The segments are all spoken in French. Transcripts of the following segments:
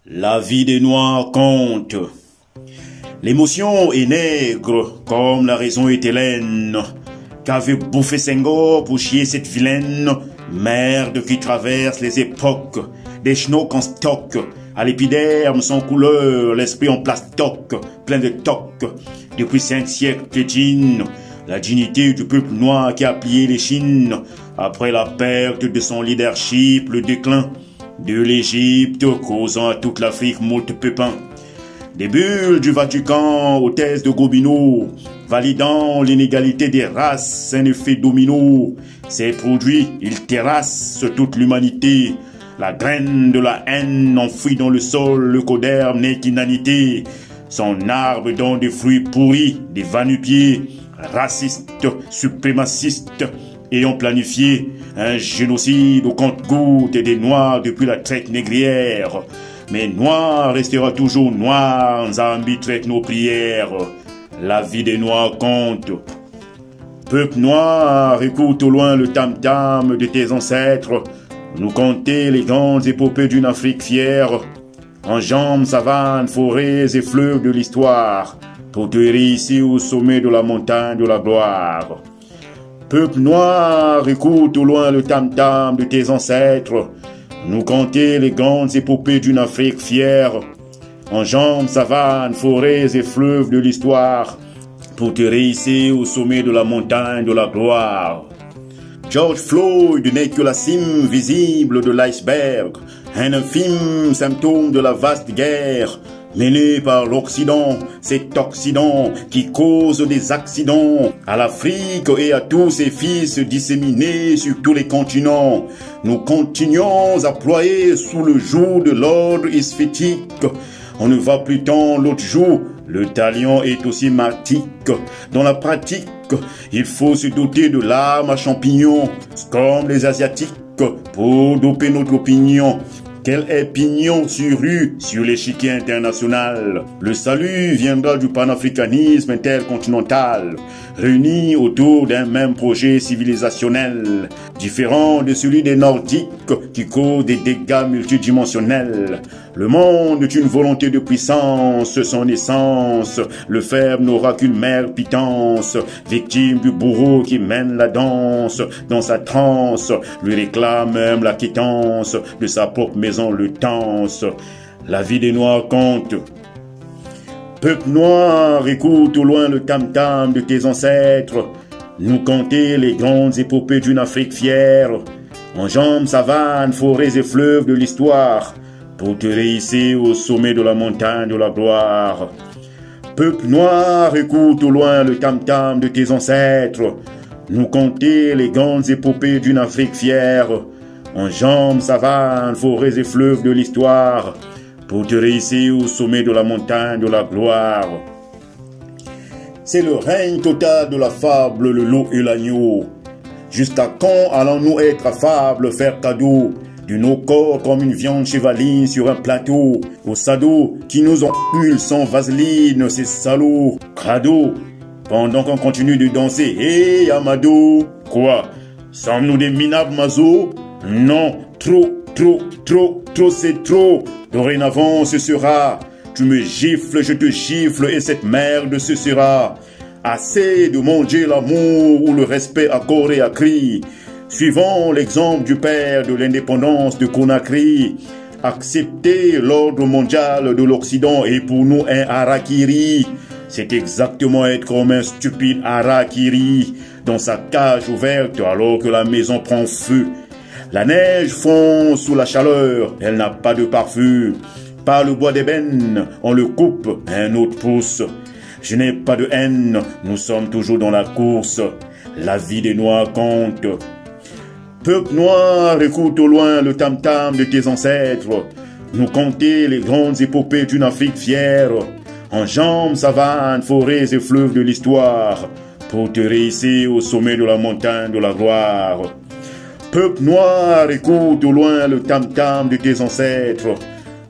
La vie des Noirs compte. L'émotion est nègre, comme la raison est hélène. Qu'avait bouffé Senghor pour chier cette vilaine merde qui traverse les époques, des schnocks en stock, à l'épiderme sans couleur, l'esprit en plastoc, plein de tocs. Depuis 5 siècles piétine la dignité du peuple noir qui a plié les chines, après la perte de son leadership, le déclin de l'Égypte, causant à toute l'Afrique moult pépins. Des bulles du Vatican aux thèses de Gobineau, validant l'inégalité des races, un effet domino. Ces produits, ils terrassent toute l'humanité. La graine de la haine enfouie dans le sol, le coderme n'est qu'inanité. Son arbre donne des fruits pourris, des va-nu-pieds, racistes, suprémacistes, ayant planifié un génocide au compte-gouttes des Noirs depuis la traite négrière. Mais Noir restera toujours noir, Zambi traite nos prières. La vie des Noirs compte. Peuple noir, écoute au loin le tam-tam de tes ancêtres, nous conter les grandes épopées d'une Afrique fière, en jambes, savanes, forêts et fleuves de l'histoire, pour te réussir au sommet de la montagne de la gloire. Peuple noir, écoute au loin le tam-tam de tes ancêtres, nous conter les grandes épopées d'une Afrique fière, en jambes, savanes, forêts et fleuves de l'histoire, pour te réussir au sommet de la montagne de la gloire. George Floyd n'est que la cime visible de l'iceberg, un infime symptôme de la vaste guerre, menée par l'Occident, cet Occident qui cause des accidents à l'Afrique et à tous ses fils disséminés sur tous les continents. Nous continuons à ployer sous le joug de l'ordre isphétique. On ne va plus tant l'autre jour, le talion est aussi martique. Dans la pratique, il faut se doter de l'arme à champignons, comme les Asiatiques, pour doper notre opinion. Quel est pignon sur rue sur l'échiquier international? Le salut viendra du panafricanisme intercontinental, réuni autour d'un même projet civilisationnel, différent de celui des Nordiques qui causent des dégâts multidimensionnels. Le monde est une volonté de puissance, son essence, le faible n'aura qu'une mère pitance, victime du bourreau qui mène la danse, dans sa transe, lui réclame même la quittance de sa propre maison le tense. La vie des Noirs compte. Peuple noir, écoute au loin le tam-tam de tes ancêtres, nous conter les grandes épopées d'une Afrique fière, en jambes, savanes, forêts et fleuves de l'histoire, pour te réussir au sommet de la montagne de la gloire. Peuple noir, écoute au loin le tam-tam de tes ancêtres, nous conter les grandes épopées d'une Afrique fière, en jambes, savanes, forêts et fleuves de l'histoire, pour te réussir au sommet de la montagne de la gloire. C'est le règne total de la fable, le loup et l'agneau. Jusqu'à quand allons-nous être affables, faire cadeau de nos corps comme une viande chevaline sur un plateau, aux sadots qui nous enculent sans vaseline, ces salauds, crado, pendant qu'on continue de danser. Hé, Amado, quoi? Sommes-nous des minables mazos? Non, trop, c'est trop. Dorénavant, ce sera. Tu me gifles, je te gifle et cette merde ce sera. Assez de manger l'amour ou le respect à corps et à cri. Suivons l'exemple du père de l'indépendance de Conakry. Accepter l'ordre mondial de l'Occident est pour nous un harakiri. C'est exactement être comme un stupide harakiri dans sa cage ouverte alors que la maison prend feu. La neige fond sous la chaleur, elle n'a pas de parfum. Par le bois d'ébène, on le coupe un autre pouce. Je n'ai pas de haine, nous sommes toujours dans la course. La vie des Noirs compte. Peuple noir, écoute au loin le tam-tam de tes ancêtres, nous conter les grandes épopées d'une Afrique fière, en jambes, savanes, forêts et fleuves de l'histoire, pour te réussir au sommet de la montagne de la gloire. Peuple noir, écoute au loin le tam-tam de tes ancêtres,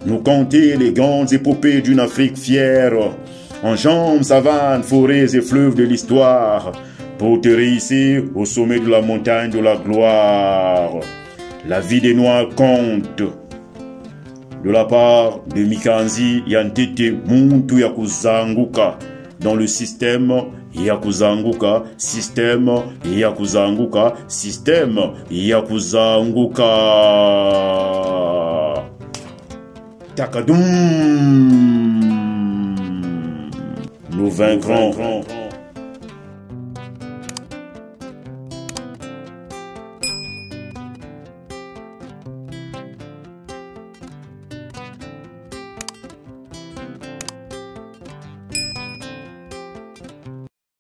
nous conter les grandes épopées d'une Afrique fière, en jambes, savanes, forêts et fleuves de l'histoire, pour te réussir au sommet de la montagne de la gloire. La vie des Noirs compte. de la part de Mikanzi Yantete Muntu Yakuzanguka dans le système Yakuzanguka, système Yakuzanguka, système Yakuzanguka. Takadoum. Nous vaincrons.